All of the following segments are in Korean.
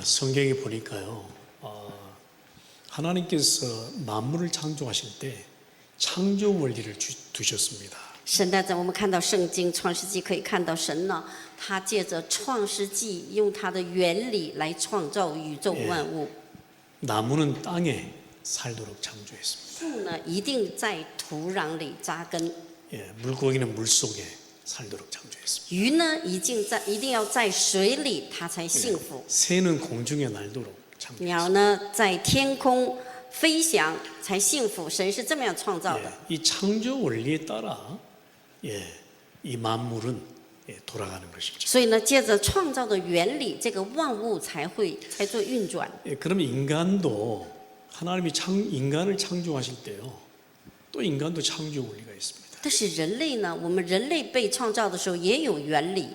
성경에 보니까요, 하나님께서 만물을 창조하실 때 창조 원리를 두셨습니다. 神呢，在我们看到圣经创世纪可以看到神呢，他借着创世纪用他的原理来创造宇宙万物。 나무는 땅에 살도록 창조했습니다. 树呢，一定在土壤里扎根； 물고기는 물 속에 살도록 창조했습니다. 鱼呢，一定要在水里，它才幸福。 새는 공중에 날도록 창조했습니다. 鸟呢，在天空飞翔才幸福。神是这么样创造的。 이 창조 원리에 따라 이 만물은 돌아가는 것이죠. 所以呢，借着创造的原理，这个万物才做运转。 그러면 인간도 하나님이 인간을 창조하실 때요, 또 인간도 창조 원리가 있습니다. 但是人类呢，我们人类被创造的时候也有原理。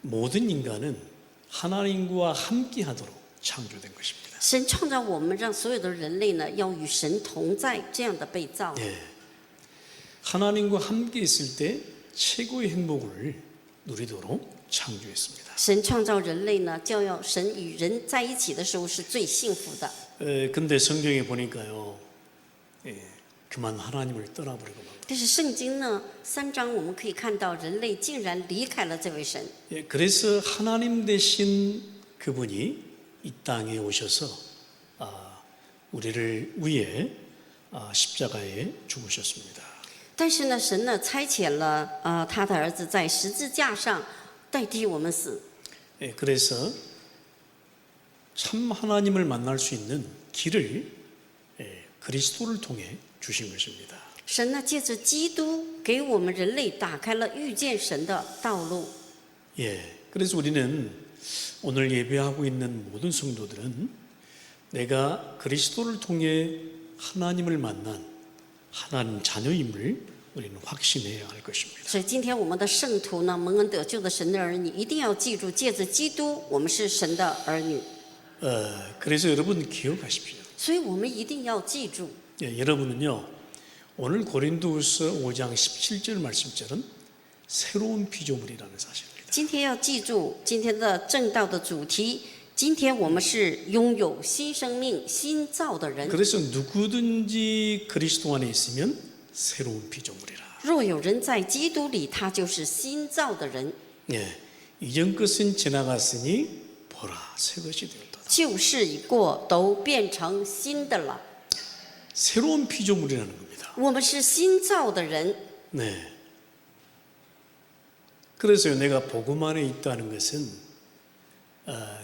모든 인간은 하나님과 함께하도록 창조된 것입니다. 神创造我们，让所有的人类呢要与神同在，这样的被造。 하나님과 함께 있을 때 최고의 행복을 누리도록 창조했습니다. 神创造人类呢，就要神与人在一起的时候是最幸福的。 근데 성경에 보니까요, 그만 하나님을 떠나버리고 막. 但是圣经呢，3章我们可以看到，人类竟然离开了这位神。 그래서 하나님 대신 그분이 이 땅에 오셔서 우리를 위해 십자가에 죽으셨습니다. 但是呢，神呢差遣了他的儿子在十字架上代替我们死。 그래서 참 하나님을 만날 수 있는 길을 그리스도를 통해 주신 것입니다. 神呢借着基督给我们人类打开了遇见神的道路。 그래서 우리는 오늘 예배하고 있는 모든 성도들은 내가 그리스도를 통해 하나님을 만난 하나님 자녀임을 우리는 확신해야 할 것입니다. 所以今天我们的圣徒呢，蒙恩得救的神的儿女，一定要记住，借着基督，我们是神的儿女。 그래서 여러분 기억하십시오. 所以我们一定要记住。 여러분은요, 오늘 고린도후서 5장 17절 말씀처럼 새로운 피조물이라는 사실입니다. 今天要记住今天的正道的主题。今天我们是拥有新生命、新造的人。 그래서 누구든지 그리스도 안에 있으면 새로운 피조물이라. 若有人在基督里，他就是新造的人。 이전 것은 지나갔으니 보라 새 것이 되었다. 旧事已过，都变成新的了。 새로운 피조물이라는 겁니다. 我们是新造的人。 그래서요, 내가 복음 안에 있다는 것은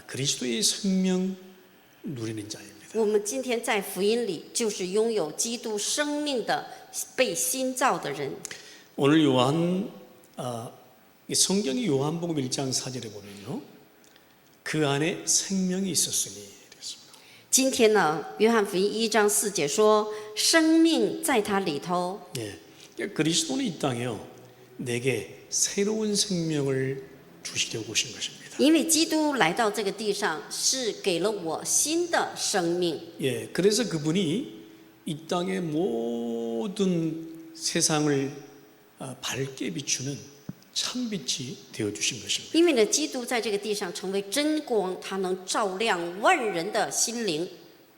그리스도의 생명 누리는 자입니다. 我们今天在福音里，就是拥有基督生命的被新造的人。 오늘 성경의 요한복음 1장 4절에 보면요, 그 안에 생명이 있었으니 그랬습니다. 今天呢，约翰福音1章4节说，生命在他里头。 그리스도는 이 땅에요, 내게 새로운 생명을 주시려고 오신 것입니다. 因为基督来到这个地上，是给了我新的生命。 그래서 그분이 이 땅의 모든 세상을 밝게 비추는 참빛이 되어 주신 것입니다. 因为呢，基督在这个地上成为真光，他能照亮万人的心灵。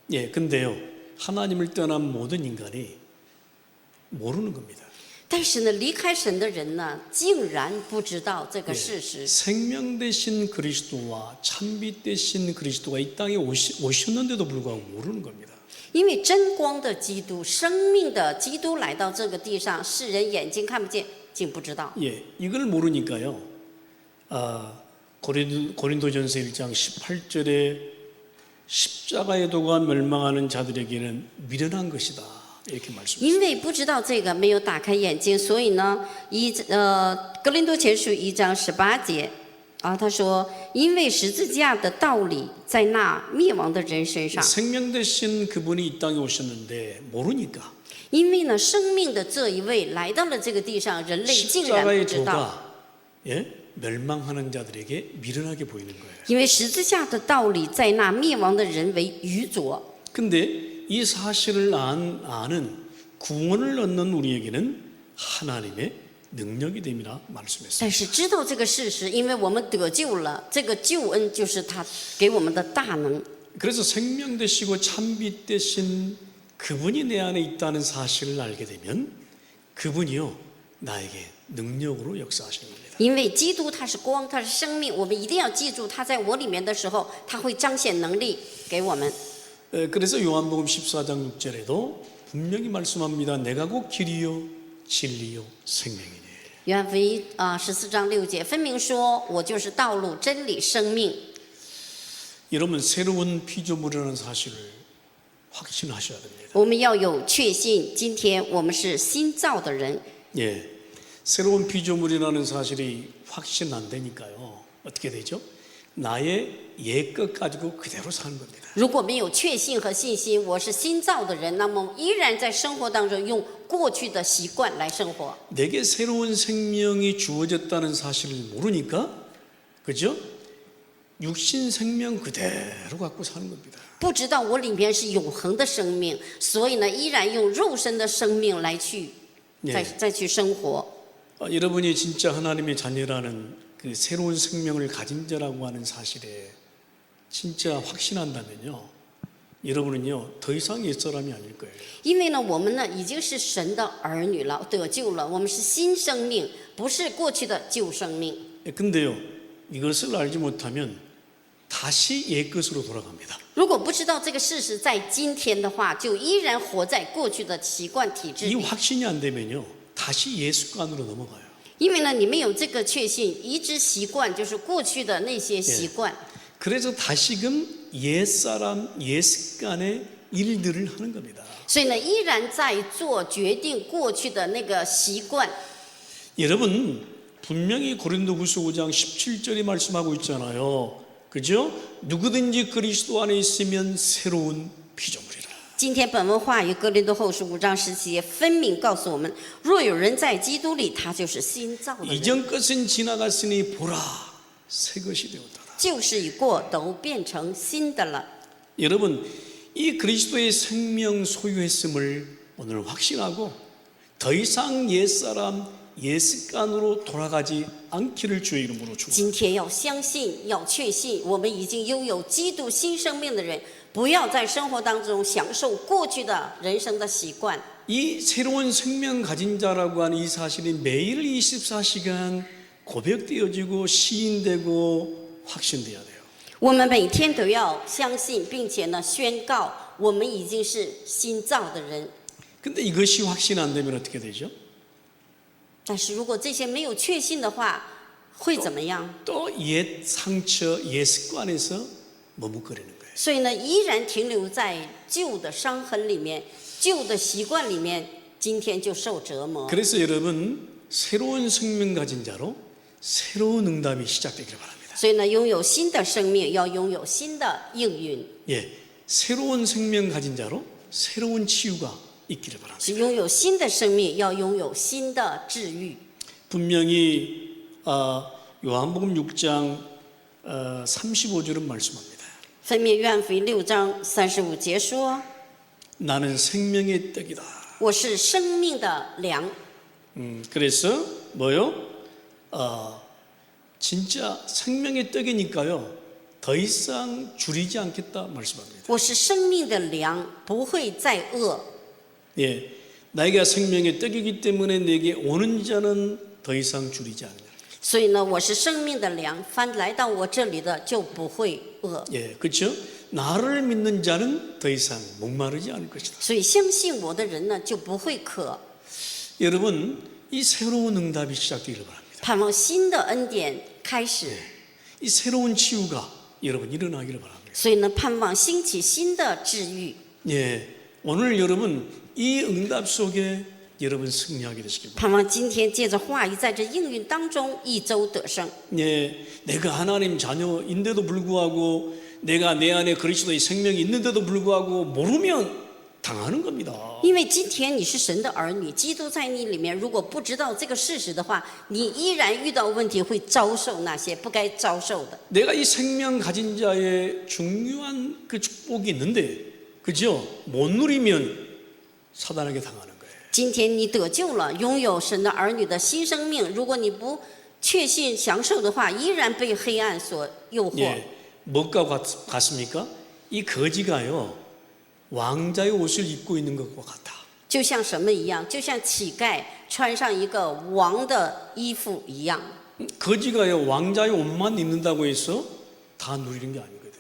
근데요, 하나님을 떠난 모든 인간이 모르는 겁니다. 但是呢，离开神的人呢，竟然不知道这个事实。 생명 되신 그리스도와 참빛 되신 그리스도가 이 땅에 오셨는데도 불구하고 모르는 겁니다. 因为真光的基督、生命的基督来到这个地上，世人眼睛看不见，竟不知道。 이걸 모르니까요, 고린도전서 1장 18절에 십자가의 도가 멸망하는 자들에게는 미련한 것이다, 이렇게 말씀하셨습니다. 因为不知道这个，没有打开眼睛，所以呢，哥林多前书1章18节他说，因为十字架的道理在那灭亡的人身上。 생명 되신 그분이 이 땅에 오셨는데 모르니까 因为呢，生命的这一位来到了这个地上，人类竟然不 십자가의 知道。 도가 멸망하는 자들에게 미련하게 보이는 거예요. 因为十字架的道理在那灭亡的人为愚拙。 근데 이 사실을 아는 구원을 얻는 우리에게는 하나님의 능력이 됨이라 말씀했습니다. 但是知道这个事实，因为我们得救了，这个救恩就是他给我们的大能。 그래서 생명 되시고 참빛 되신 그분이 내 안에 있다는 사실을 알게 되면 그분이요 나에게 능력으로 역사하시는 겁니다. 因为基督他是光，他是生命，我们一定要记住，他在我里面的时候，他会彰显能力给我们。 그래서 요한복음 14장 6절에도 분명히 말씀합니다. 내가 곧 길이요 진리요 생명이니. 约翰福音14章6节分明说：“我就是道路、真理、生命。” 여러분 새로운 피조물이라는 사실을 확신하셔야 됩니다. 我们要有确信，今天我们是新造的人。 예, 새로운 피조물이라는 사실이 확신 안 되니까요. 어떻게 되죠? 나의 옛것 가지고 그대로 사는 겁니다. 如果没有确信和信心，我是新造的人，那么依然在生活当中用过去的习惯来生活。 내게 새로운 생명이 주어졌다는 사실을 모르니까, 그죠? 육신 생명 그대로 갖고 사는 겁니다. 不知道我里面是永恒的生命，所以呢，依然用肉身的生命来去再去生活。 여러분이 진짜 하나님의 자녀라는 그 새로운 생명을 가진 자라고 하는 사실에 진짜 확신한다면요, 여러분은요 더 이상 옛사람이 아닐 거예요. 因为呢，我们呢已经是神的儿女了，得救了，我们是新生命，不是过去的旧生命。 근데요 이것을 알지 못하면 다시 옛것으로 돌아갑니다. 如果不知道这个事实，在今天的话，就依然活在过去的习惯体制 이 里。 확신이 안 되면요 다시 옛 습관으로 넘어가요. 因为呢，你没有这个确信，移植习惯就是过去的那些习惯。 그래서 다시금 옛사람 옛 습관의 일들을 하는 겁니다. 所以呢，依然在做决定过去的那个习惯。 여러분 분명히 고린도후서 5장 17절이 말씀하고 있잖아요. 그죠? 누구든지 그리스도 안에 있으면 새로운 피조물이라. 今天本文话语哥林多后书5章17节分明告诉我们：若有人在基督里，他就是新造的人， 이전 것은 지나갔으니 보라 새 것이 되었다. 旧事已过，都变成新的了。 여러분 이 그리스도의 생명 소유했음을 오늘 확신하고 더 이상 옛사람 옛 습관으로 돌아가지 않기를 주의 이름으로 축원합니다. 今天要相信，要确信，我们已经拥有基督新生命的人，不要在生活当中享受过去的人生的习惯。 이 새로운 생명 가진 자라고 하는 이 사실이 매일 24시간 고백되어지고 시인되고 확신돼야 돼요. 我们每天都要相信，并且呢宣告，我们已经是新造的人。 근데 이것이 확신 안 되면 어떻게 되죠? 但是如果这些没有确信的话，会怎么样？ 또 옛 상처, 옛 습관에서 머뭇거리는 거예요. 所以呢，依然停留在旧的伤痕里面、旧的习惯里面，今天就受折磨。 그래서 여러분 새로운 생명 가진 자로 새로운 응답이 시작되기를 바랍니다. 所以呢，拥有新的生命，要拥有新的应允。 예, 새로운 생명 가진 자로 새로운 치유가 있기를 바랍니다. 是拥有新的生命，要拥有新的治愈。 분명히 요한복음 6장 35절은 말씀합니다. 分别约翰福音6章35节说：“ 나는 생명의 떡이다. 我是生命的粮。” 그래서 뭐요? 진짜 생명의 떡이니까요. 더 이상 줄이지 않겠다 말씀합니다. 我是生命的粮，不会再饿。 예, 나에게 생명의 떡이기 때문에 내게 오는 자는 더 이상 줄이지 않느라. 所以呢，我是生命的粮，凡来到我这里的就不会饿。 예, 그렇죠? 나를 믿는 자는 더 이상 목마르지 않을 것이다. 所以相信我的人呢，就不会渴。 여러분, 이 새로운 응답이 시작되기를 바랍니다. 盼望新的恩典开始。 이 새로운 치유가 여러분 일어나기를 바랍니다. 所以呢，盼望兴起新的治愈。 예, 오늘 여러분 이 응답 속에 여러분 승리하게 되시기 바랍니다. 盼望今天借着话语，在这应允当中一周得胜。 예, 내가 하나님 자녀인데도 불구하고 내가 내 안에 그리스도의 생명이 있는데도 불구하고 모르면 당하는 겁니다. 因为今天你是神的儿女，基督在你里面，如果不知道这个事实的话，你依然遇到问题，会遭受那些不该遭受的。 내가 이 생명 가진 자의 중요한 그 축복이 있는데, 그죠? 못 누리면 사단에게 당하는 거예요. 今天你得救了，拥有神的儿女的新生命。如果你不确信享受的话，依然被黑暗所诱惑。 예, 뭐가 같습니까? 이 거지가요 왕자의 옷을 입고 있는 것과 같아. 就像什么一样？就像乞丐穿上一个王的衣服一样。 거지가요 왕자의 옷만 입는다고 해서 다 누리는 게 아니거든.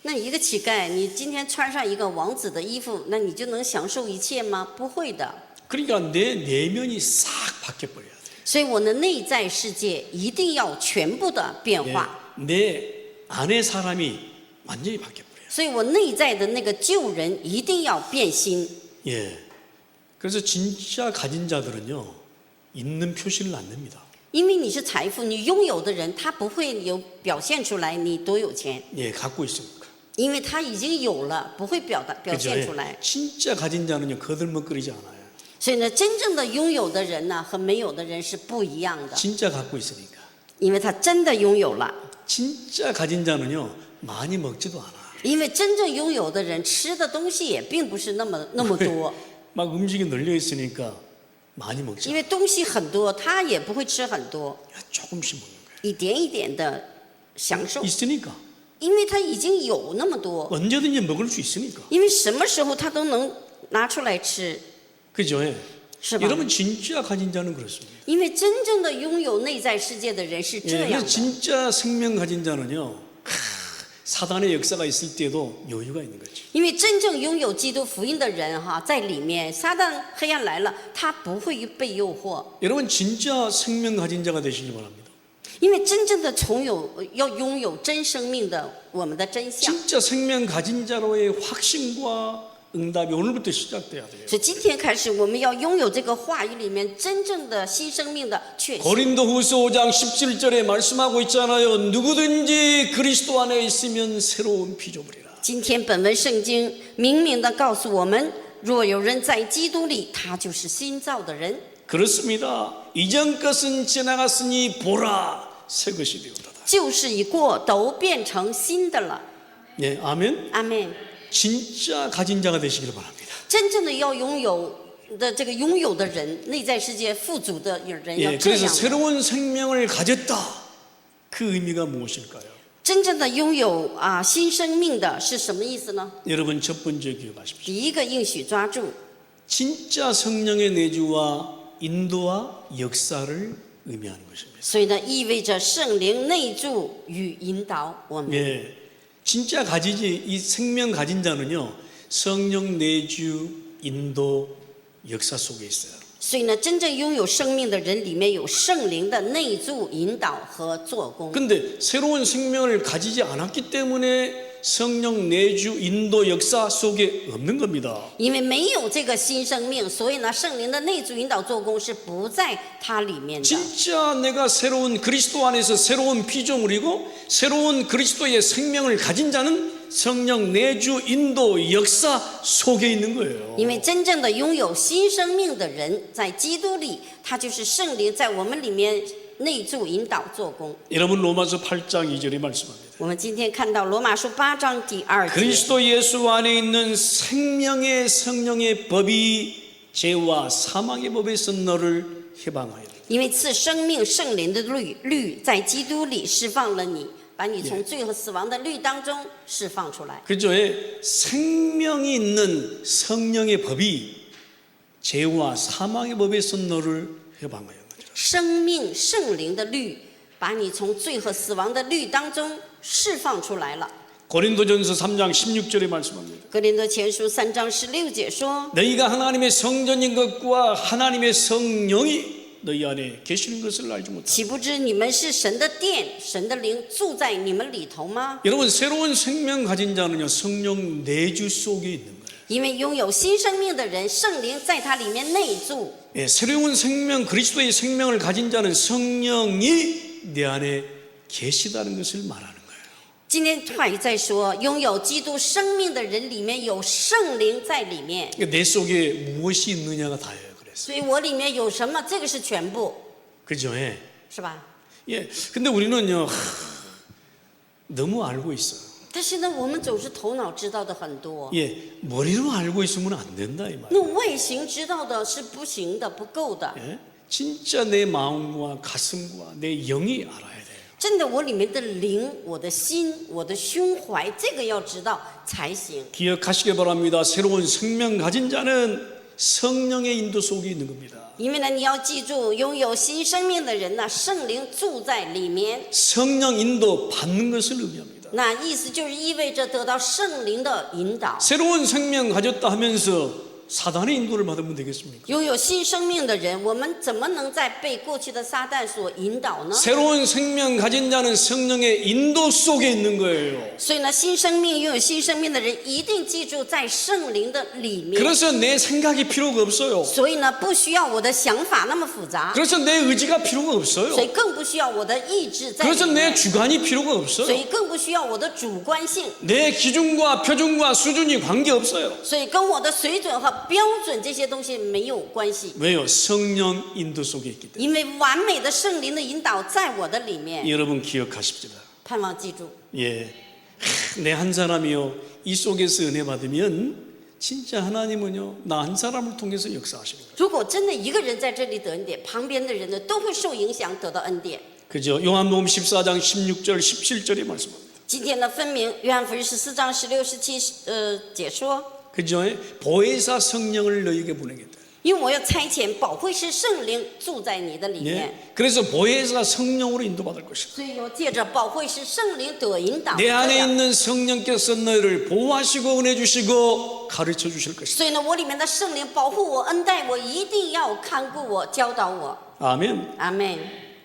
那一个乞丐，你今天穿上一个王子的衣服，那你就能享受一切吗？不会的。 그러니까 내 내면이 싹 바뀌어 버려야 돼. 所以我的内在世界一定要全部的变 예, 化。 내 안의 사람이 완전히 바뀌어 버려요. 所以我内在的那个旧人一定要变心。 예. 그래서 진짜 가진 자들은요 있는 표시를 안 냅니다. 因为你是财富，你拥有的人，他不会有表现出来你多有钱， 예, 갖고 있으니까. 因为他已经有了，不会表 그죠? 现出来。 진짜 가진 자는요 거들먹거리지 않아요. 所以呢，真正的拥有的人呢，和没有的人是不一样的， 진짜 갖고 있으니까. 因为他真的拥有了。 진짜 가진 자는요 많이 먹지도 않아. 因为真正拥有的人吃的东西也并不是那么多， 막 음식이 널려 있으니까 많이 먹지 因 않아. 为东西很多，他也不会吃很多， 조금씩 먹는 거야. 一点一点的享受， 있으니까 因为他已经有那么多， 언제든지 먹을 수 있으니까. 因为什么时候他都能拿出来吃， 그죠? 예. 是吧？ 여러분 진짜 가진 자는 그렇습니다. 因为真正的拥有内在世界的人是 예, 这样 그래서 的。 진짜 생명 가진 자는요 사단의 역사가 있을 때도 여유가 있는 거죠. 因为真正拥有基督福音的人哈，在里面，撒旦黑暗来了，他不会被诱惑。 여러분 진짜 생명 가진 자가 되시기 바랍니다. 因为真正的要拥有真生命的我们的真相， 진짜 생명 가진 자로의 확신과 응답이 오늘부터 시작돼야 돼요. 所以今天开始，我们要拥有这个话语里面真正的新生命的确信。 고린도후서 5장 17절에 말씀하고 있잖아요. 누구든지 그리스도 안에 있으면 새로운 피조물이라. 今天本文圣经明明的告诉我们，若有人在基督里，他就是新造的人。 그렇습니다. 이전 것은 지나갔으니 보라 새 것이 되었다. 旧事已过，都变成新的了。 예, 아멘. 阿门。 진짜 가진 자가 되시기를 바랍니다. 真正的要拥有的这个拥有的人，内在世界富足的人要 예, 这 그래서 样的。 새로운 생명을 가졌다. 그 의미가 무엇일까요? 真正的拥有新生命的是什么意思呢？ 여러분 첫 번째 기억하십시오. 第一个应许抓住， 진짜 성령의 내주와 인도와 역사를 의미하는 것입니다. 所以呢，意味着圣灵内住与引导我们。 예, 진짜 가지지 이 생명 가진 자는요 성령 내주 인도 역사 속에 있어요. 所以呢，真正拥有生命的人里面有圣灵的内住、引导和做工。 근데 새로운 생명을 가지지 않았기 때문에 성령 내주 인도 역사 속에 없는 겁니다. 因为没有这个新生命，所以呢，圣灵的内住、引导、做工是不在它里面的。 진짜 내가 새로운 그리스도 안에서 새로운 피조물이고 새로운 그리스도의 생명을 가진 자는 성령 내주 인도 역사 속에 있는 거예요. 因为真正的拥有新生命的人，在基督里，他就是圣灵在我们里面内住、引导、做工。 여러분 로마서 8장 2절에 말씀합니다. 我们今天看到罗马书8章第2节， 그리스도 예수 안에 있는 생명의 성령의 법이 죄와 사망의 법에서 너를 해방하여. 因为赐生命圣灵的律在基督里释放了你，把你从罪和死亡的律当中释放出来。 그죠? 생명이 있는 성령의 법이 죄와 사망의 법에서 너를 해방하여. 生命圣灵的律把你从罪和死亡的律当中释放出来了。 고린도전서 3장 16절에 말씀합니다. 哥林多前书3章16节说， 너희가 하나님의 성전인 것과 하나님의 성령이 너희 안에 계시는 것을 알지 못하고. 岂不知你们是神的殿，神的灵住在你们里头吗？ 여러분 새로운 생명 가진 자는요 성령 내주 속에 있는 거예요. 因为拥有新生命的人，圣灵在他里面内住。 예, 새로운 생명 그리스도의 생명을 가진 자는 성령이 내 안에 계시다는 것을 말하는 거예요. 今天话语在说，拥有基督生命的人里面有圣灵在里面， 그러니까 내 속에 무엇이 있느냐가 다예요. 그래서 所以我里面有什么，这个是全部， 그죠? 예. 是吧？ 예. 근데 우리는요 너무 알고 있어요. 但是呢，我们总是头脑知道的很多， 예, 머리로 알고 있으면 안 된다 이 말. 那外形知道的是不行的，不够的。 예? 진짜 내 마음과 가슴과 내 영이 알아야 돼요. 真的，我里面的灵、我的心、我的胸怀，这个要知道才行。 기억하시기 바랍니다. 새로운 생명 가진 자는 성령의 인도 속에 있는 겁니다. 因为呢，你要记住，拥有新生命的人呢，圣灵住在里面。 성령 인도 받는 것을 의미합니다. 那意思就是意味着得到圣灵的引导。 새로운 생명 가졌다 하면서 사단의 인도를 받으면 되겠습니까? 拥有新生命的人，我们怎么能再被过去的撒旦所引导呢？ 새로운 생명 가진 자는 성령의 인도 속에 있는 거예요. 所以呢，新生命拥有新生命的人，一定记住在圣灵的里面。 그래서 내 생각이 필요가 없어요. 所以呢，不需要我的想法那么复杂， 그래서 내 의지가 필요가 없어요. 所以更不需要我的意志在里 그래서 내 面， 주관이 필요가 所 없어요. 以更不需要我的主观性， 내 기준과 표준과 수준이 관계없어요. 所以跟我的水准和标准这些东西没有关系。 왜요? 성령 인도 속에 있기 때문에. 因为完美的圣灵的引导在我的里面， 여러분 기억하십시다. 盼望记住。 예, 내 한 사람이요 이 속에서 은혜 받으면 진짜 하나님은요 나 한 사람을 통해서 역사하시는 거예요. 如果真的一个人在这里得恩典，旁边的人呢都会受影响得到恩典。 그죠? 요한복음 14장 16절 17절에 말씀합니다. 今天呢，分明约翰福音14章16、17解说， 그죠? 보혜사 성령을 너에게 보내겠다. 因为我要差遣保惠师圣灵住在你的里面， 예, 그래서 보혜사 성령으로 인도받을 것이다. 所以要借着保惠师圣灵得引导。 내 这 안에 样 있는 성령께서 너희를 보호하시고 은혜 주시고 가르쳐 주실 것이다. 所以呢，我里面的圣灵保护我、恩待我，一定要看顾我、教导我。 아멘. 阿门。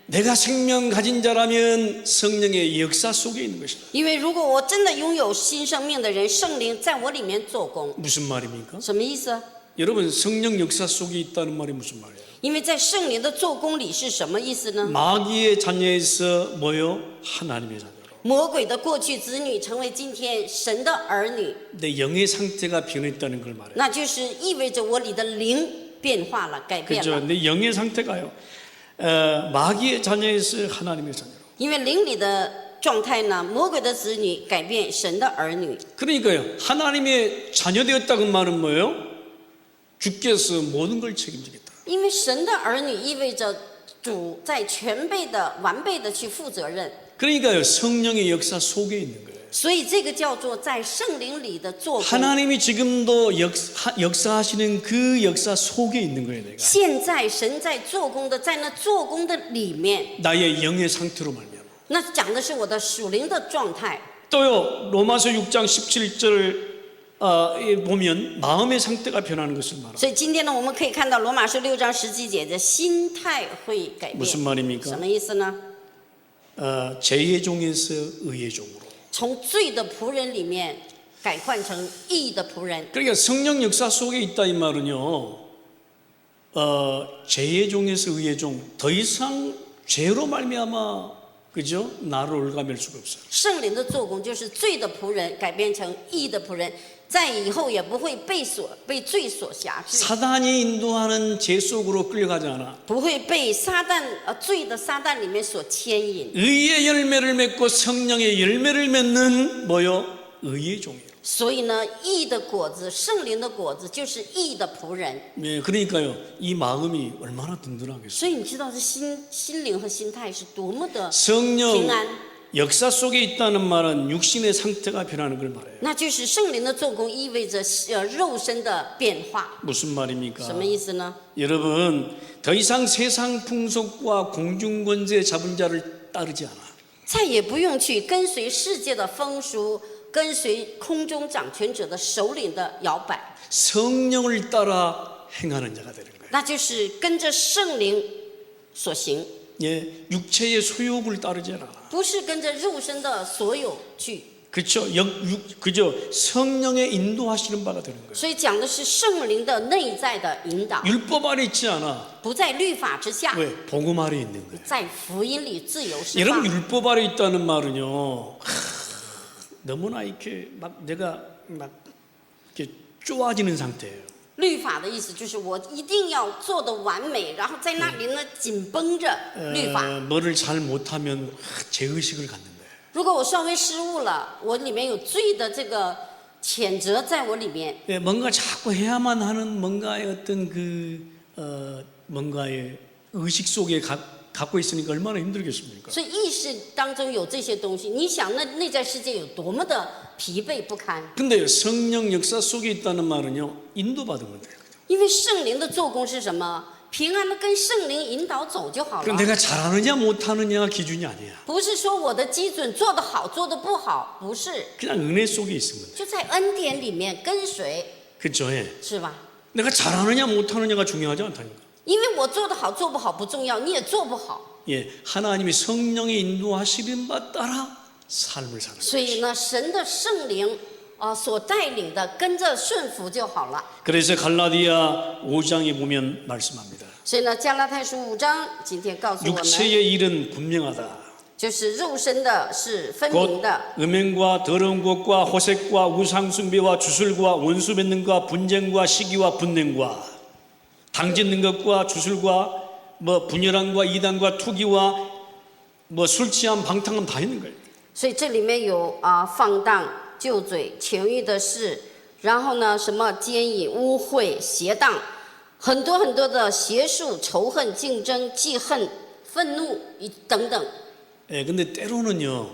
내가 생명 가진 자라면 성령의 역사 속에 있는 것이다. 因为如果我真的拥有新生命的人，圣灵在我里面做工， 무슨 말입니까? 什么意思？ 여러분 성령 역사 속에 있다는 말이 무슨 말이에요? 因为在圣灵的做工里是什么意思呢？ 마귀의 자녀에서 뭐요? 하나님의 자녀로. 魔鬼的过去子女成为今天神的儿女， 내 영의 상태가 변했다는 걸 말해요. 那就是意味着我里的灵变化了、改变 그죠? 了。 내 영의 상태가요. 마귀의 자녀에서 하나님의 자녀로. 因为灵里的状态呢，魔鬼的子女改变神的儿女。 그러니까요. 하나님의 자녀 되었다는 말은 뭐예요? 주께서 모든 걸 책임지겠다. 因为神的儿女意味着主在全备的、完备的去负责任， 그러니까요. 성령의 역사 속에 있는 거예요. 所以这个叫做在圣灵里的做工。 하나님이 지금도 역사하시는 그 역사 속에 있는 거예요. 내가 现在神在做工的，在那做工的里面， 나의 영의 상태로 말미암아. 那讲的是我的属灵的状态。 또요 로마서 6장 17절 보면 마음의 상태가 변하는 것을 말합니다. 所以今天呢，我们可以看到罗马书6章17节的心态会改变。 무슨 말입니까? 什么意思呢？ 죄의 종에서 의의 종으로. 从罪的仆人里面改换成义的仆人。 그러니까 성령 역사 속에 있다 이 말은요. 죄의 종에서 의의 종. 더 이상 죄로 말미암아 그죠? 나를 올가맬 수가 없어요. 圣灵的做工就是罪的仆人改变成义的仆人，在以后也不会被罪所辖制， 사단이 인도하는 죄 속으로 끌려가지 않아. 不会被罪的撒旦里面所牵引。 의의 열매를 맺고 성령의 열매를 맺는 뭐요? 의의 종이에요. 所以呢，义的果子，圣灵的果子就是义的仆人。 네, 그러니까요. 이 마음이 얼마나 든든하겠어요. 所以你知道这心灵和心态是多么的 성령 平安。 역사 속에 있다는 말은 육신의 상태가 변하는 걸 말해요. 那就是圣灵的做工意味着肉身的变化。 무슨 말입니까? 什么意思呢？ 여러분, 더 이상 세상 풍속과 공중권세 잡은 자를 따르지 않아. 再也不用去跟随世界的风俗，跟随空中掌权者的首领的摇摆， 성령을 따라 행하는 자가 되는 거예요. 那就是跟着圣灵所行， 예, 육체의 소욕을 따르지 않아. 不是跟着肉身的所有去。 그렇죠. 그죠. 성령의 인도하시는 바가 되는 거예요. 所以讲的是圣灵的内在的引导， 율법 아래 있지 않아. 不在律法之下， 왜? 복음 아래 있는 거예요. 在福音里自由释 여러분 放。 율법 아래 있다는 말은요. 너무나 이렇게 막 내가 막 이렇게 쪼아지는 상태예요. 律法的意思就是我一定要做得完美，然后在那里呢紧绷着律法。 뭐를 잘 못하면 죄의식을 갖는 거예요. 如果我稍微失误了，我里面有罪的这个谴责在我里面， 예, 뭔가 자꾸 해야만 하는 뭔가의 어떤 뭔가의 의식 속에 갖고 있으니까 얼마나 힘들겠습니까? 所以意识当中有这些东西，你想那内在世界有多么的疲惫不堪？ 근데 성령 역사 속에 있다는 말은요, 인도받은 건데. 因为圣灵的做工是什么？平安的跟圣灵引导走就好 그럼 了。 내가 잘하느냐 못하느냐가 기준이 아니야. 不是说我的基准做得好，做得不好，不是， 그냥 은혜 속에 있으면 돼. 就在恩典里面跟随， 그렇죠? 예. 是吧？ 내가 잘하느냐 못하느냐가 중요하지 않다니까. 因为我做得好做不好不重要，你也做不好， 예, 하나님이 성령의 인도하시는 바 따라 삶을 사는. 所以呢，神的圣灵所带领的跟着顺服就好了。 그래서 갈라디아 5장에 보면 말씀합니다. 所以呢，加拉太书5章今天告诉我们， 육체의 일은 분명하다. 就是肉身的是分 곧 明的， 음행과 더러운 것과 호색과 우상숭배와 주술과 원수 맺는 것과 분쟁과 시기와 분냉과 당짓는 것과 주술과 분열함과 이단과 투기와 술 취함 방탕함 다 있는 거예요. 所以这里面有放荡、旧嘴、情欲的事，然后呢，什么奸淫、污秽、邪荡，很多很多的邪术、仇恨、竞争、记恨、愤怒等等。 예, 근데 때로는요,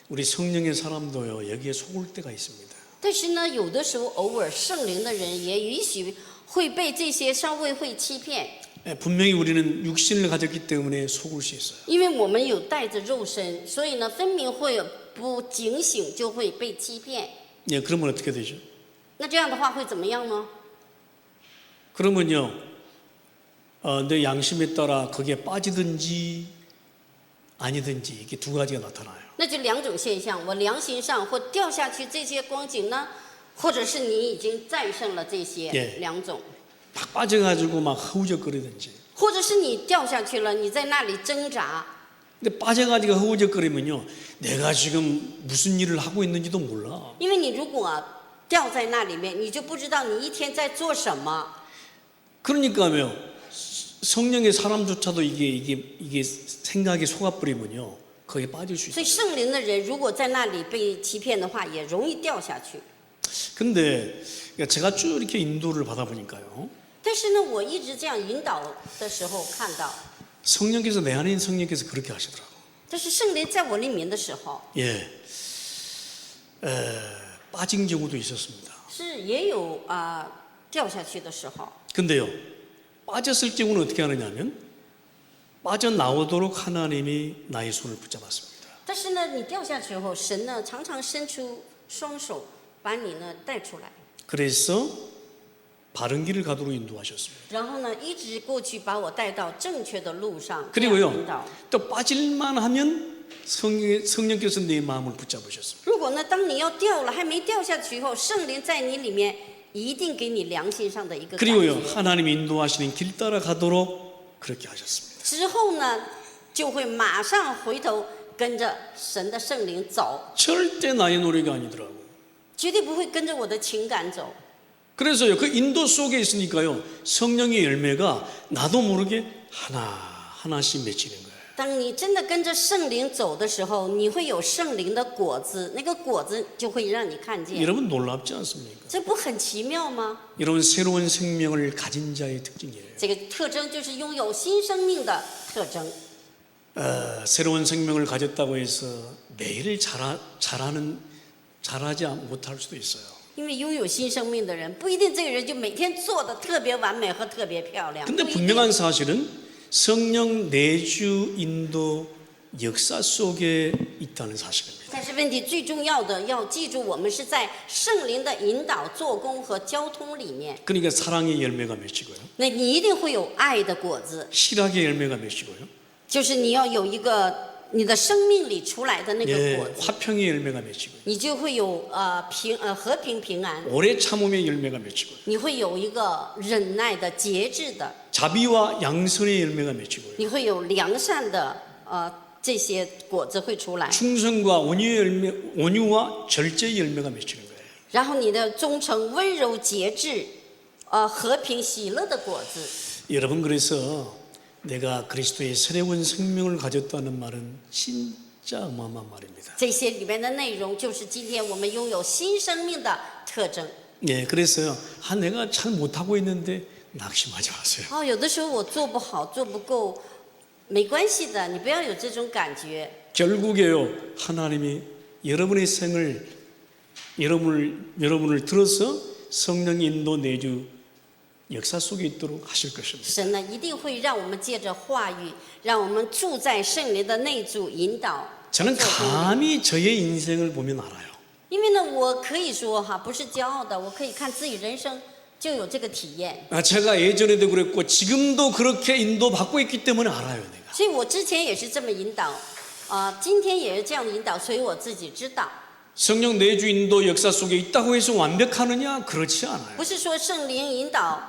우리 성령의 사람도요, 여기에 속을 때가 있습니다. 但是呢，有的时候偶尔圣灵的人也允许会被这些稍微会欺骗， 예, 분명히 우리는 육신을 가졌기 때문에 속을 수 있어요. 因为我们有带着肉身，所以呢，分明会有不警醒就会被欺骗。 예, 그러면 어떻게 되죠? 那这样的话会怎么样呢？ 그러면요, 내 양심에 따라 거기에 빠지든지 아니든지 이게 두 가지가 나타나요. 那就两种现象，我良心上或掉下去这些光景呢，或者是你已经战胜了这些 예 两种， 막 빠져가지고 막 허우적거리든지. 或者是你掉下去了，你在那里挣扎。 근데 빠져가지고 허우적거리면요, 내가 지금 무슨 일을 하고 있는지도 몰라. 因为你如果掉在那里面，你就不知道你一天在做什么。 그러니까요, 성령의 사람조차도 이게 생각에 속아버리면요, 거기에 빠질 수 所 있어요. 以圣灵的人如果在那里被欺骗的话，也容易掉下去。 근데 제가 쭉 이렇게 인도를 받아보니까요, 但是呢，我一直这样引导的时候看到， 성령께서 내 안에 있는 성령께서 그렇게 하시더라고. 但是圣灵在我里面的时候， 예, 빠진 경우도 있었습니다. 是也有掉下去的时候。 근데요, 빠졌을 경우는 어떻게 하느냐면 빠져나오도록 하나님이 나의 손을 붙잡았습니다. 但是呢，你掉下去后，神呢常常伸出双手把你呢带出来， 그래서 바른 길을 가도록 인도하셨습니다. 然后呢一直过去把我带到正确的路上。 그리고요, 这样引导 또 빠질만 하면 성령께서 내 마음을 붙잡으셨습니다. 如果呢，当你要掉了还没掉下去以后，圣灵在你里面一定给你良心上的一个感 그리고요, 觉。 하나님이 인도하시는 길 따라 가도록 그렇게 하셨습니다. 之后呢，就会马上回头跟着神的圣灵走， 절대 나의 노력이 아니더라고. 绝对不会跟着我的情感走。 그래서요, 그 인도 속에 있으니까요, 성령의 열매가 나도 모르게 하나씩 맺히는 거예요. 当你真的跟着圣灵走的时候，你会有圣灵的果子，那个果子就会让你看见。 여러분 놀랍지 않습니까? 这不很奇妙吗？ 이런 새로운 생명을 가진 자의 특징이에요. 这个特征就是拥有新生命的特征。 새로운 생명을 가졌다고 해서 매일 잘하지 못할 수도 있어요. 因为拥有新生命的人，不一定这个人就每天做的特别完美和特别漂亮。 근데 不一定 분명한 사실은 성령 내주 인도 역사 속에 있다는 사실입니다. 但是问题最重要的要记住，我们是在圣灵的引导、做工和交通里面。 그러니까 사랑의 열매가 맺히고요. 那你一定会有爱的果子， 실학의 열매가 맺히고요. 就是你要有一个你的生命里出来的那个 예, 果子， 화평의 열매가 맺히고요. 你就会有和平平安， 오래 참음의 열매가 맺히고요. 你会有一个忍耐的节制的， 자비와 양선의 열매가 맺히고요. 你会有良善的这些果子会出来， 충성과 온유와 절제의 열매가 맺히는 거예요. 然后你的忠诚、温柔、节制，和平、喜乐的果子。 여러분, 그래서 내가 그리스도의 새로운 생명을 가졌다는 말은 진짜 어마어마한 말입니다. 这些里面的内容就是今天我们拥有新生命的特征。 예, 그래서요. 내가 잘 못하고 있는데 낙심하지 마세요. 有的时候我做不好，做不够，没关系的，你不要有这种感觉。 결국에요. 하나님이 여러분의 생을 여러분을 들어서 성령 인도 내주 역사 속에 있도록 하실 것입니다. 神呢，一定会让我们借着话语，让我们住在圣灵的内住引导。 저는 감히 저의 인생을 보면 알아요. 因为呢，我可以说不是骄傲的，我可以看自己人生就有这个体验。 제가 예전에도 그랬고 지금도 그렇게 인도받고 있기 때문에 알아요. 내가. 所以我之前也是这么引导，今天也是这样引导，所以我自己知道， 성령 내주 인도 역사 속에 있다고 해서 완벽하느냐? 그렇지 않아요. 不是说圣灵引导，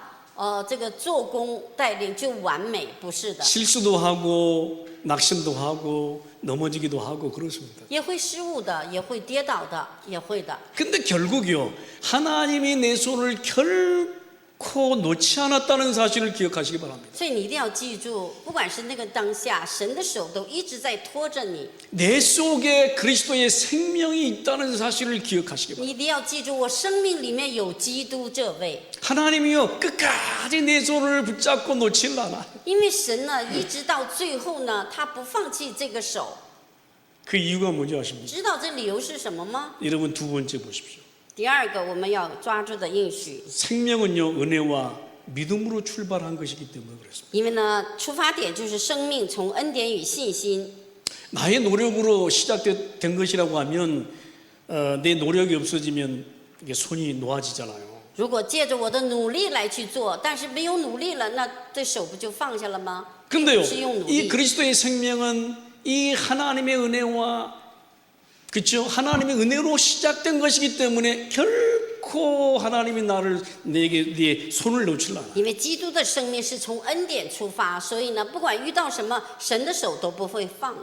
这个做工带领就完美，不是的， 실수도 하고 낙심도 하고 넘어지기도 하고 그렇습니다. 也会失误的，也会跌倒的，也会的。 근데 결국이요. 하나님이 내 손을 결코 놓지 않았다는 사실을 기억하시기 바랍니다. 所以你一定要记住，不管是那个当下，神的手都一直在拖着你。 내 속에 그리스도의 생명이 있다는 사실을 기억하시기 바랍니다. 你一定要记住，我生命里面有基督这位， 하나님이요. 끝까지 내 손을 붙잡고 놓질 않아. 因为神呢，一直到最后呢，他不放弃这个手。 그 이유가 뭔지 아십니까? 知道这理由是什么吗？ 여러분 두 번째 보십시오. 第二个，我们要抓住的应许， 생명은요. 은혜와 믿음으로 출발한 것이기 때문에 그렇습니다. 因为呢，出发点就是生命从恩典与信心。 나의 노력으로 시작된 것이라고 하면 내 노력이 없어지면 이게 손이 놓아지잖아요. 如果借着我的努力来去做，但是没有努力了，那这手不就放下了吗？ 근데요, 不是用努 이 力。 그리스도의 생명은 이 하나님의 은혜와 그렇죠? 하나님의 은혜로 시작된 것이기 때문에 결코 하나님이 내 손을 놓질 않아. 因为基督的生命是从恩典出发，所以呢，不管遇到什么，神的手都不会放。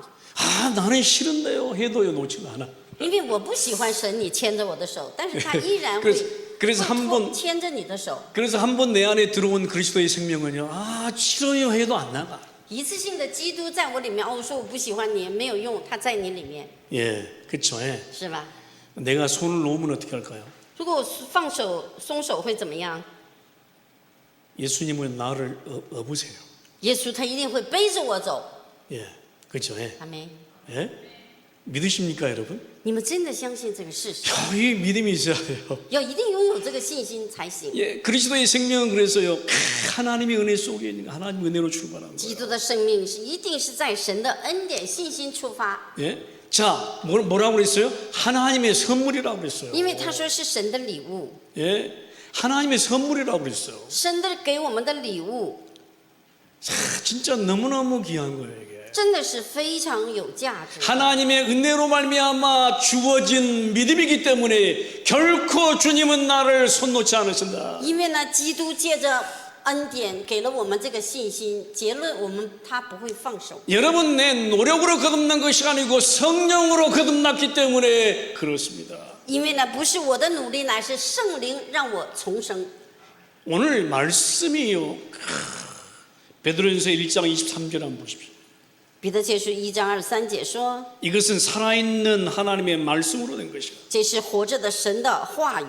나는 싫은데요 해도요 놓질 않아. 因为我不喜欢神，你牵着我的手，但是他依然会 그래서 한 번 牵着你的手。 그래서 한 번 내 안에 들어온 그리스도의 생명은요, 싫어요 해도 안 나가. 一次性的基督在我里面，我说我不喜欢你，没有用，他在你里面， 예, 그렇죠. 예. 是吧？ 내가 손을 놓으면 어떻게 할까요? 如果我放手松手会怎么样？ 예수님은 나를 업으세요. 耶稣他一定会背着我走。 예, 그렇죠. 예. 阿门。 예? 믿으십니까, 여러분? 你们真的相信这个事实？ 이 믿음이 있어야 돼요. 要一定拥有这个信心才行。 예, 그리스도의 생명은 그래서요, 하나님의 은혜 속에 있는 하나님의 은혜로 출발한 基 거예요. 督的生命是一定是在神的恩典、信心出发， 예? 자, 뭐라고 그랬어요? 하나님의 선물이라고 그랬어요. 因为他说是神的礼物， 예? 하나님의 선물이라고 그랬어요. 神的给我们的礼物 진짜 너무너무 귀한 거예요, 이게. 真的是非常有价值。 하나님의 은혜로 말미암아 주어진 믿음이기 때문에 결코 주님은 나를 손 놓지 않으신다. 因为呢，基督借着恩典给了我们这个信心，结论他不会放手。 여러분 내 노력으로 거듭난 것이 아니고 성령으로 거듭났기 때문에 그렇습니다. 因为呢，不是我的努力，乃是圣灵让我重生。 오늘 말씀이요. 베드로전서 1장 23절 한번 보십시오. 彼得前书1章23节说， 이것은 살아있는 하나님의 말씀으로 된 것이요. 这是活着的神的话语。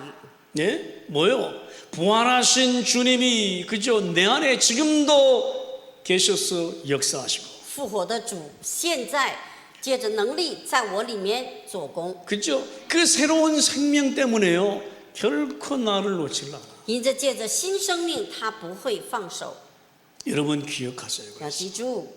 예? 뭐요? 부활하신 주님이 그저 내 안에 지금도 계셔서 역사하시고 复活的主现在借着能力在我里面做工， 그죠? 그 새로운 생명 때문에요. 결코 나를 놓칠 않아. 因着借着新生命，他不会放手。 여러분 기억하세요. 要记住，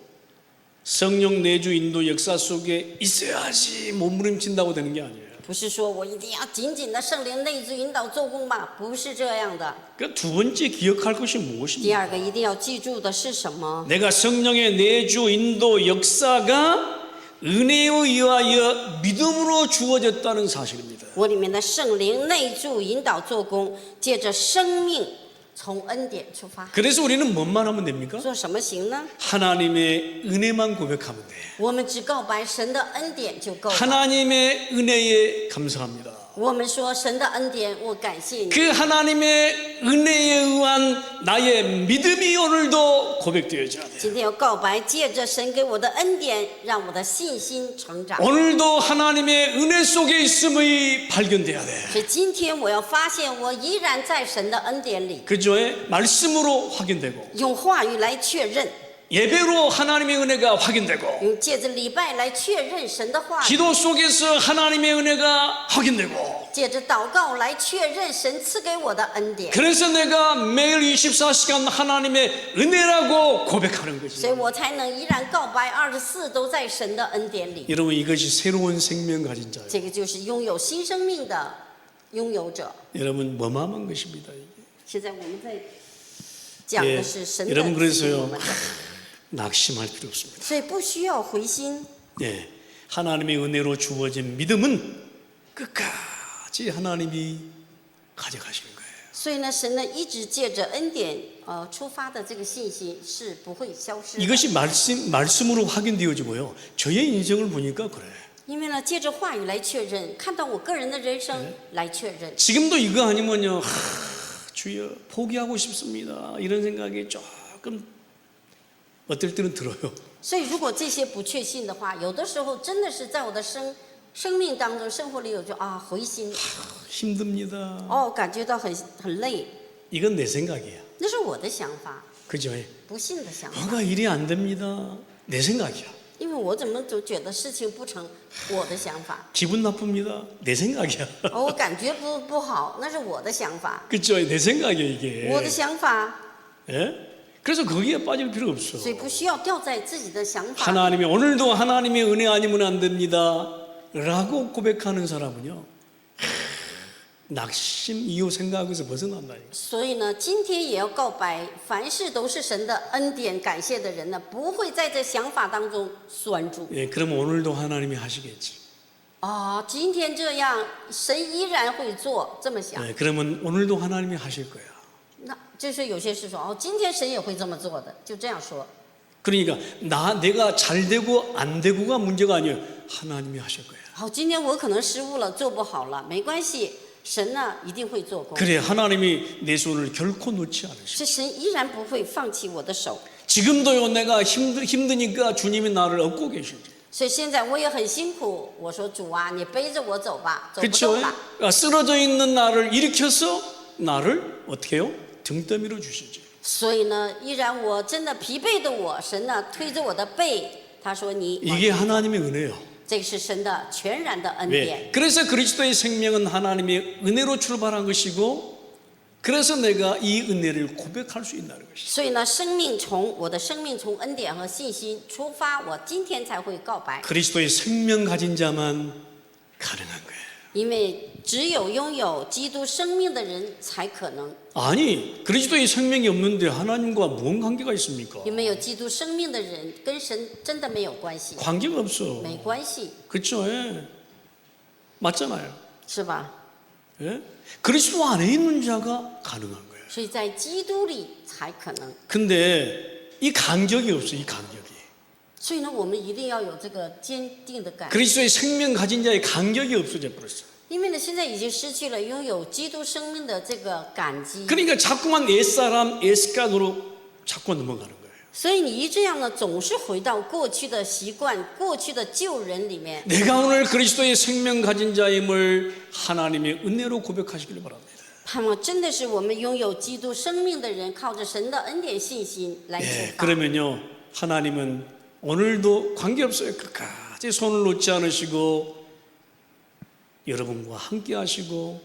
성령 내주 인도 역사 속에 있어야지 몸부림친다고 되는 게 아니에요. 不是说我一定要紧紧的圣灵内住引导做工吧，不是这样的。 그 두 번째 기억할 것이 第 무엇입니까? 二个一定要记住的是什么？ 내가 성령의 내주 인도 역사가 은혜에 의하여 믿음으로 주어졌다는 사실입니다. 我里面的圣灵内住引导做工，借着生命从恩典出发， 그래서 우리는 뭔만 하면 됩니까? 做什么行呢？ 하나님의 은혜만 고백하면 돼. 我们只告白神的恩典就够了。 하나님의 은혜에 감사합니다. 我们说神的恩典，我感谢你。 그 하나님의 은혜에 의한 나의 믿음이 오늘도 고백되어져야 돼요. 今天要告白，借着神给我的恩典，让我的信心成长。 오늘도 하나님의 은혜 속에 있음이 발견돼야 돼. 所以今天我要发现，我依然在神的恩典里， 그죠? 말씀으로 확인되고 用话语来确认， 예배로 하나님의 은혜가 확인되고 用借着礼拜来确认神的话语， 기도 속에서 하나님의 은혜가 확인되고 借着祷告来确认神赐给我的恩典。 그래서 내가 매일 24시간 하나님의 은혜라고 고백하는 거지. 所以我才能依然告白24都在神的恩典里。 여러분 이것이 새로운 생명 가진 자예요. 这个就是拥有新生命的拥有者。 여러분 어마어마한 것입니다. 이게. 现在我们在讲的是神的 여러분 赐给 그래서요 我们的， 낙심할 필요 없습니다. 所以不需要灰心。 예, 하나님의 은혜로 주어진 믿음은 끝까지 하나님이 가져가시는 거예요. 所以呢，神呢一直借着恩典出发的这个信息是不会消失的。 이것이 말씀으로 확인되어지고요. 저의 인생을 보니까 그래. 因为呢，借着话语来确认，看到我个人的人生来确认。 지금도 이거 아니면요, 주여 포기하고 싶습니다. 이런 생각이 조금 어떨 때는 들어요. 所以，如果这些不确信的话，有的时候真的是在我的生命当中、生活里有就灰心， 힘듭니다. 感觉到很累， 이건 내 생각이야. 那是我的想法， 그죠? 不信的想法。 뭐가 일이 안 됩니다. 내 생각이야. 因为我怎么总觉得事情不成，我的想法。 기분 나쁩니다. 내 생각이야. 我感觉不好，那是我的想法， 그죠? 내 생각이야 이게. 我的想法， 예? 그래서 거기에 빠질 필요 없어. 所以不需要掉在自己的想法。 하나님이 오늘도 하나님의 은혜 아니면 안 됩니다. 라고 고백하는 사람은요. 낙심 이후 생각에서 벗어난다. 所以呢，今天也要告白，凡事都是神的恩典，感谢的人呢，不会在这想法当中拴住。 예, 그럼 오늘도 하나님이 하시겠지. 今天这样，神依然会做，这么想。 예, 그러면 오늘도 하나님이 하실 거야. 那就是有些事说，今天神也会这么做的，就这样说。 그러니까 내가 잘 되고 안 되고가 문제가 아니에요. 하나님이 하실 거야. 今天我可能失误了，做不好了，没关系，神呢一定会做工。 그래 하나님이 내 손을 결코 놓지 않으셔. 是神依然不会放弃我的手。 지금도요 내가 힘드니까 주님이 나를 업고 계시지. 所以现在我也很辛苦，我说主啊，你背着我走吧，走不 그렇죠? 动了。 쓰러져 있는 나를 일으켜서 나를 어떻게 해요? 등 떠밀어 주시지. 所以呢，依然我真的疲惫的我，神呢推着我的背，他说你， 이게 하나님의 은혜예요. 这个是神的全然的恩典。 왜? 그래서 그리스도의 생명은 하나님의 은혜로 출발한 것이고 그래서 내가 이 은혜를 고백할 수 있다는 것이죠. 所以呢，我的生命从恩典和信心出发，我今天才会告白， 그리스도의 생명 가진 자만 가능한 거예요. 因为只有拥有基督生命的人才可能。 아니 그리스도의 생명이 없는데 하나님과 무슨 관계가 있습니까? 因为没有基督生命的人跟神真的没有关系， 관계가 없어. 没关系， 그렇죠? 예. 맞잖아요. 是吧？ 예? 그리스도 안에 있는 자가 가능한 거예요. 所以在基督里才可能。 근데 이 간격이 없어. 이 간격이. 所以呢，我们一定要有这个坚定的感觉。 그리스도의 생명 가진 자의 간격이 없어져 버렸어. 因为呢，现在已经失去了拥有基督生命的这个感激， 그러니까 자꾸만 옛사람, 옛습관으로 자꾸 넘어가는 거예요. 所以你这样呢，总是回到过去的习惯、过去的旧人里面。 내가 오늘 그리스도의 생명 가진 자임을 하나님의 은혜로 고백하시길 바랍니다. 盼望真的是我们拥有基督生命的人，靠着神的恩典信心来出 예, 发。 그러면요 하나님은 오늘도 관계없어요. 끝까지 손을 놓지 않으시고 여러분과 함께 하시고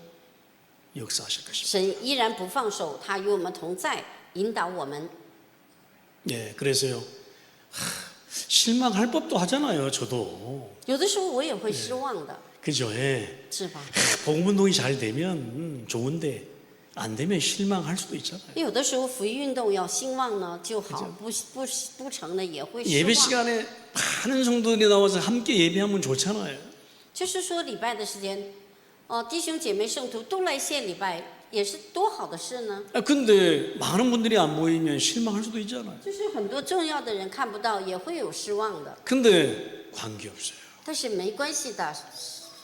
역사하실 것입니다. 神依然不放手，他与我们同在，引导我们。 예, 그래서요 실망할 법도 하잖아요. 저도 有的时候我也会失望的， 그죠? 예. 是吧？ 복음운동이 잘 되면 좋은데 안 되면 실망할 수도 있잖아요. 有的时候福音运动要兴旺呢就好，不成呢也会失 예배 望。 시간에 많은 성도들이 나와서 함께 예배하면 좋잖아요. 就是说礼拜的时间，弟兄姐妹圣徒都来献礼拜，也是多好的事呢。 근데 많은 분들이 안 모이면 실망할 수도 있잖아요. 就是很多重要的人看不到，也会有失望的。 근데 관계없어요. 但是没关系的，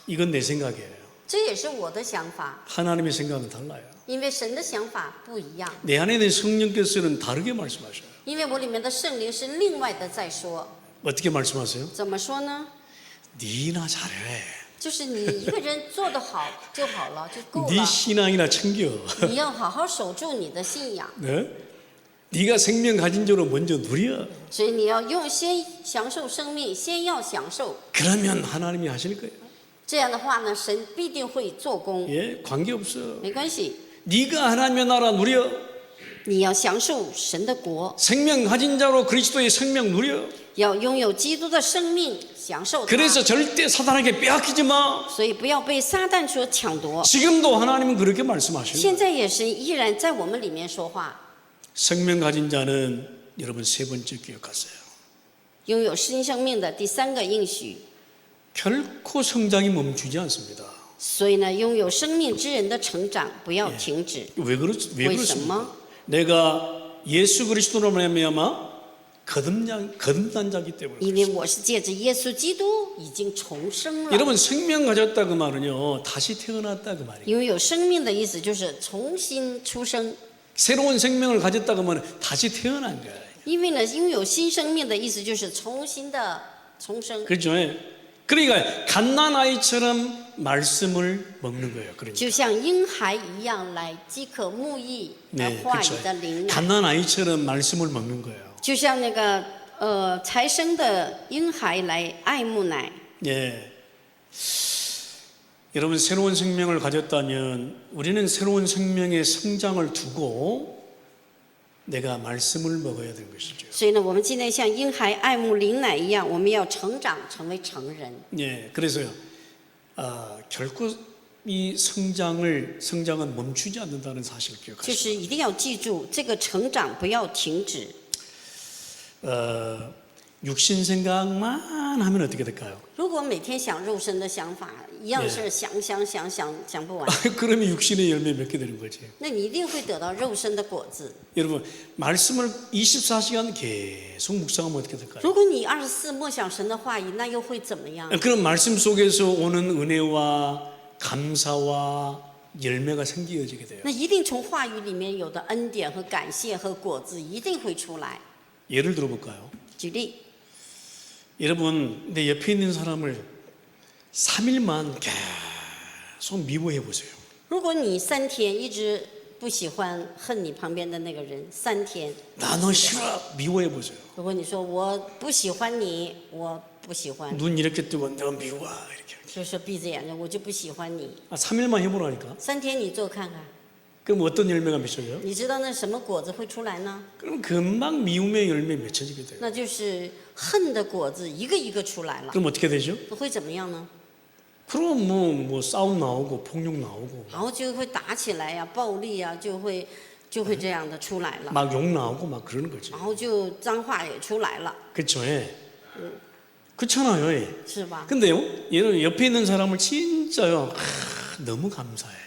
이건 내 생각이에요. 这也是我的想法， 하나님의 생각은 달라요. 因为神的想法不一样， 내 안에 있는 성령께서는 다르게 말씀하셔요. 因为我里面的圣灵是另外的在说。 어떻게 말씀하세요? 怎么说呢？ 니나 잘해. 就是你一个人做得好就好了，就够 네 了。 신앙이나 챙겨. 你要好好守住你的信仰， 네? 네가 생명 가진 자로 먼저 누려. 所以你要先享受生命，先要享受。 그러면 하나님이 하실 거예요. 这样的话呢，神必定会做工， 예, 관계없어. 没关系。 네가 하나님의 나라 누려. 你要享受神的国， 생명 가진 자로 그리스도의 생명 누려. 要拥有基督的生命，享受它。 그래서 절대 사단에게 빼앗기지 마. 所以不要被撒旦所抢夺。 지금도 하나님은 그렇게 말씀하시는 现 거예요. 在也是依然在我们里面说话。 생명 가진 자는 여러분 세 번째 기억하세요. 拥有新生命的第三个应许， 결코 성장이 멈추지 않습니다. 所以呢，拥有生命之人的成长不要停止。 왜 왜 그렇습니까? 내가 예수 그리스도로 말미암아 거듭난 자기 때문에. 因为我是借着耶稣基督已经重生了。 여러분 생명 가졌다 그 말은요 다시 태어났다 그 말이에요. 拥有生命的意思就是重新出生， 새로운 생명을 가졌다 그 말은 다시 태어난 거예요. 因为呢，拥有新生命的意思就是重新的重生， 그렇죠? 그러니까 갓난 아이처럼 말씀을 먹는 거예요. 그러니까. 就像婴孩一样来饥渴慕义的 네, 话 그렇죠. 语的灵奶， 갓난 아이처럼 말씀을 먹는 거예요. 就像那个才生的婴孩来爱慕奶。 예. 여러분 새로운 생명을 가졌다면 우리는 새로운 생명의 성장을 두고 내가 말씀을 먹어야 되는 것이죠. 所以呢，我们今天像婴孩爱慕灵奶一样，我们要成长成为成人。 예. 그래서요. 결코 이 성장은 멈추지 않는다는 사실을 就 기억하시고. 是一定要记住，这个成长不要停止。 육신 생각만 하면 어떻게 될까요? 如果每天想肉身的想法，一样是想不完， 그러면 육신의 열매 맺게 되는 거지. 那你一定会得到肉身的果子。 여러분 말씀을 24시간 계속 묵상하면 어떻게 될까요? 如果你24默想神的话语，那又会怎么样？ 그런 말씀 속에서 오는 은혜와 감사와 열매가 생기어지게 돼요. 那一定从话语里面有的恩典和感谢和果子一定会出来。 예를 들어볼까요? 举例， 여러분 내 옆에 있는 사람을 3일만 계속 미워해 보세요. 如果你3天一直不喜欢恨你旁边的那个人，3天， 나 너 싫어 미워해 보세요. 如果你说我不喜欢你，我不喜欢， 눈 이렇게 뜨고 너 미워 이렇게. 就是闭着眼睛，我就不喜欢你。 3일만 해보라니까. 3天你做看看， 그럼 어떤 열매가 맺혀져요? 你知道那什么果子会出来呢？ 그럼 금방 미움의 열매 맺혀지게 돼요. 那就是恨的果子一个一个出来了， 그럼 어떻게 되죠? 会怎么样呢？ 그럼 뭐 싸움 나오고 폭력 나오고 然后就会打起来呀、暴力呀、就会这样的出来了， 막 욕 나오고 막 그러는 거지. 然后就脏话也出来了， 그렇죠? 예. 그렇잖아요. 예. 是吧？ 근데요, 얘는 옆에 있는 사람을 진짜요, 너무 감사해.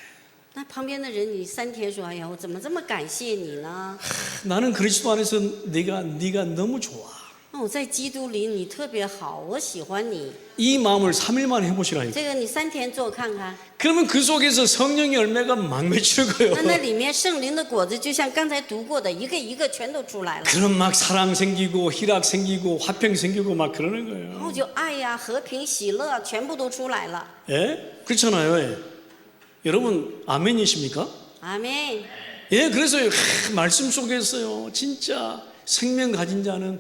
那旁边的人，你3天说，哎呀，我怎么这么感谢你呢？ 나는 그리스도 안에서 네가 너무 좋아. 那我在基督里你特别好，我喜欢你。 이 마음을 3일만 해보시라니까. 这个你3天做看看， 그러면 그 속에서 성령의 열매가 막 맺히는 거예요. 那里面圣灵的果子，就像刚才读过的，一个一个全都出来了。 그럼 막 사랑 생기고 희락 생기고 화평 생기고 막 그러는 然 거예요. 后就爱呀、和平、喜乐，全部都出来了。 예? 그렇잖아요. 예. 여러분 아멘이십니까? 阿门。 예, 그래서 말씀 속에서요, 진짜 생명 가진 자는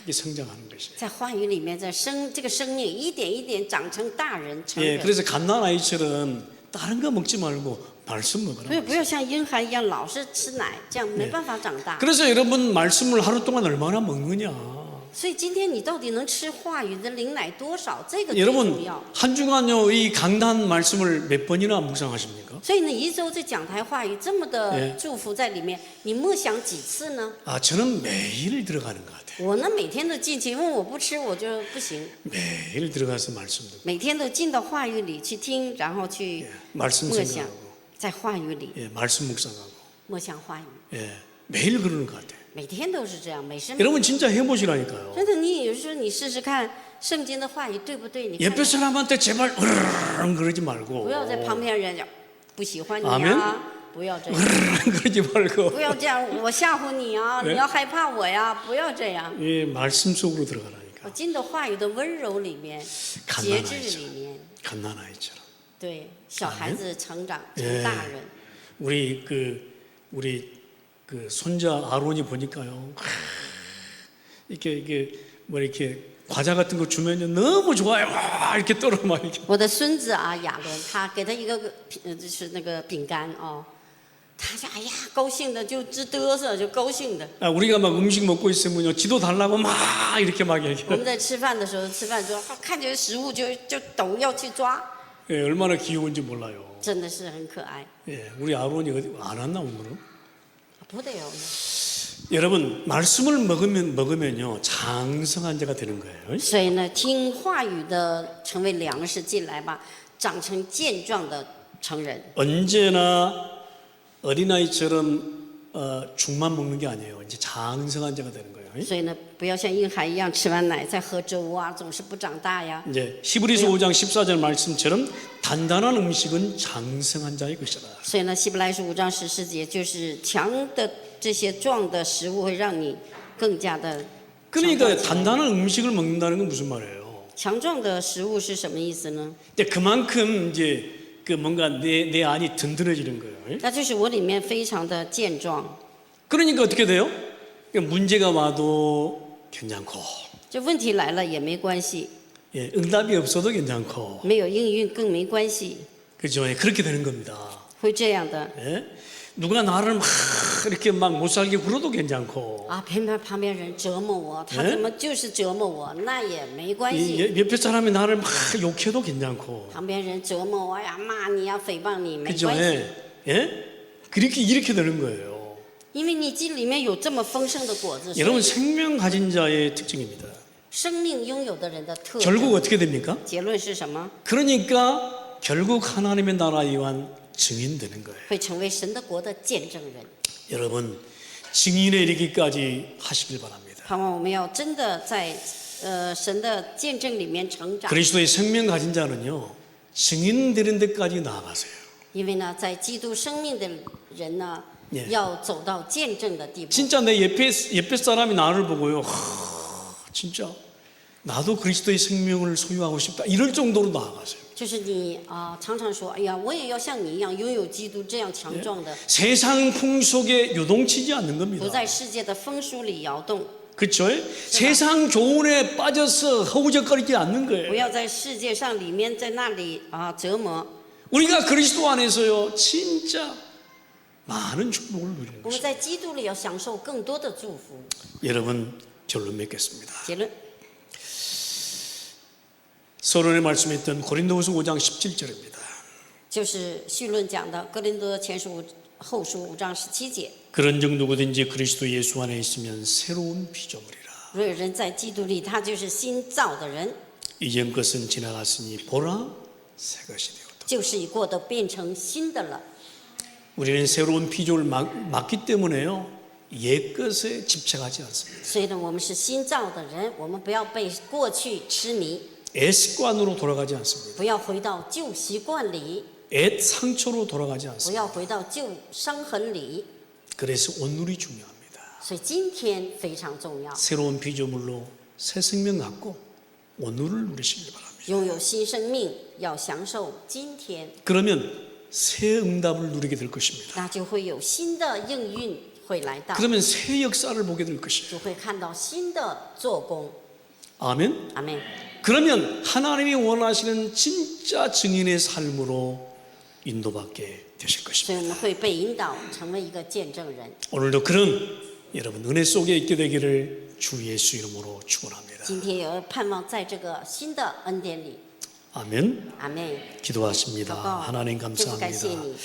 이게 성장하는 것이에요. 在话语里面，这个生命一点一点长成大人成 예, 人。 그래서 갓난 아이처럼 다른 거 먹지 말고 말씀 所以 먹으라. 不要像婴孩一样老是吃奶，这样没办法长大。 그래서 여러분 말씀을 하루 동안 얼마나 먹느냐. 所以今天你到底能吃话语的灵奶多少？这个最 여러분 重要。 한 주간요 이 강단 말씀을 몇 번이나 묵상하십니까? 所以你一周这讲台话语这么 예 的祝福在里面，你默想几次呢？ 아, 저는 매일 들어가는 것 같아요. 我呢每天都进去，因为我不吃我就不行， 매일 들어가서 말씀 듣고 每天都进到话语里去听，然后去 말씀 默想， 생각하고 在话语里 예, 말씀 묵상하고 默想话语， 예, 매일 그러는 것 같아요. 每天都是这样，每时每 여러분 진짜 해보시라니까요. 真的，你有时候你试试看，圣经的话语对不对？你看 옆에 사람한테 제발 으르렁 그러지 不 말고 要在旁边人讲不喜欢你 아멘 啊，不要这样， 으르렁 그러지 말고 不要这样，我吓唬你啊， 네 你要害怕我呀，不要这样。 이 말씀 속으로 들어가라니까. 进到话语的温柔里面， 갓난 节制 아이처럼 里面， 갓난 아이처럼. 对小孩子成长 예 成大人。 우리 그 손자 아론이 보니까요. 이게 뭐 이렇게 과자 같은 거 주면요 너무 좋아요. 와, 이렇게 떨어 막 이렇게. 我的孙子啊，亚伦，他给他一个就是那个饼干哦，他就哎呀高兴的就直嘚瑟，就高兴的。 아, 우리가 막 음식 먹고 있으면요 지도 달라고 막 이렇게 막 我 얘기해. 们在吃饭的时候，吃饭说看见食物就抖要去抓， 예, 얼마나 귀여운지 몰라요. 真的是很可爱。 예, 우리 아론이 어디 안 왔나 오늘은? 不得有呢。 여러분 말씀을 먹으면요 장성한 자가 되는 거예요. 所以呢，听话语的成为粮食进来吧，长成健壮的成人。 언제나 어린아이처럼 죽만 먹는 게 아니에요. 이제 장성한 자가 되는 거예요. 所以呢，不要像婴孩一样吃完奶再喝粥啊，总是不长大呀。 이제 히브리서 5장 14절 말씀처럼 단단한 음식은 장성한 자의 것이다. 所以呢，希伯来书5章14节就是强的这些壮的食物会让你更加的 그러니까 단단한 음식을 먹는다는 건 무슨 말이에요? 强壮的食物是什么意思呢？ 이제 그만큼 이제 그 뭔가 내 안이 든든해지는 거예요. 那就是我里面非常的健壮， 그러니까 어떻게 돼요? 문제가 와도 괜찮고, 这问题来了也没关系， 예, 응답이 없어도 괜찮고, 没有应运更没关系， 그죠? 예, 그렇게 되는 겁니다. 会这样的。 예? 누가 나를 막 이렇게 막 못 살게 굴어도 괜찮고, 啊，旁边人折磨我，他哎怎么就是折磨我，那也没关 이 系。 옆에 사람이 나를 막 욕해도 괜찮고, 旁边人折磨我呀，骂你呀，诽谤你，没 그죠? 关系， 예? 예? 그렇게 이렇게 되는 거예요. 因为你这里面有这么丰盛的果子，所 여러분 以 생명 가진 자의 특징입니다. 生命拥有的人的特 결국 征。 어떻게 됩니까? 结论是什么？ 그러니까 결국 하나님의 나라에 의한 증인되는 거예요. 会成为神的国的见证人。 여러분 증인에 이르기까지 하시길 바랍니다. 盼望我们要真的在神的见证里面成长， 그리스도의 생명 가진 자는요 증인 되는 데까지 나아가세요. 因为呢，在基督生命的人呢， 예 要走到见证的地步。 진짜 내 옆에 사람이 나를 보고요. 진짜 나도 그리스도의 생명을 소유하고 싶다. 이럴 정도로 나아가세요. 就是你常常说，哎呀，我也要像你一样拥有基督这样强壮的， 세상 풍속에 요동치지 않는 不 겁니다. 在世界的风俗里摇动， 그렇죠? 세상 교훈에 빠져서 허우적거리지 않는 不 거예요. 要在世界上里面在那里折磨。 우리가 그리스도 안에서요 진짜 많은 축복을 누리는 我们 것입니다. 在基督里要享受更多的祝福。 여러분 결론 맺겠습니다. 结论， 서론에 말씀했던 고린도후서 5장 17절입니다. 就是绪论讲的哥林多前书后书5章17节。 그런즉 누구든지 그리스도 예수 안에 있으면 새로운 피조물이라. 若有人在基督里，他就是新造的人， 이전 것은 지나갔으니 보라 새 것이 되었다. 旧事已过，都变成新的了。 우리는 새로운 피조를 맞기 때문에요 옛 것에 집착하지 않습니다. 所以呢，我们是新造的人，我们不要被过去痴迷， 옛 습관으로 돌아가지 않습니다. 不要回到旧习惯里， 옛 상처로 돌아가지 不 않습니다. 要回到旧伤痕里。 그래서 오늘이 중요합니다. 所以今天非常重要， 새로운 피조물로 새 생명 갖고 오늘을 누리시길 바랍니다. 拥有新生命，要享受今天， 그러면 새 응답을 누리게 될 것입니다. 那就会有新的应运会来到， 그러면 새 역사를 보게 될 것이에요. 就会看到新的做工。 아멘. 阿门。 그러면 하나님이 원하시는 진짜 증인의 삶으로 인도받게 되실 所以我 것입니다. 们会被引导成为一个见证人。 오늘도 그런 여러분 은혜 속에 있게 되기를 주 예수 이름으로 축원합니다. 今天也要盼望在这个新的恩典里。 아멘. 阿妹， 기도하십니다. 祷告， 하나님 天父感谢 감사합니다. 你，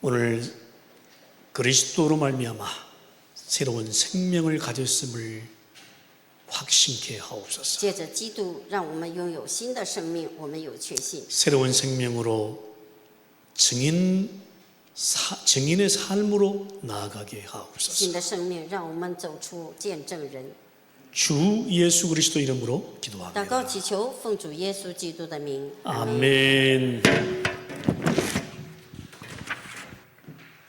오늘 그리스도로 말미암아 새로운 생명을 가졌음을 확신케 하옵소서. 借着基督，让我们拥有新的生命，我们有确信， 새로운 생명으로 증인의 삶으로 나아가게 하옵소서. 新的生命让我们走出见证人。주 예수 그리스도 이름으로 祷告 기도합니다. 祈求，奉主耶稣基督的名， 아멘.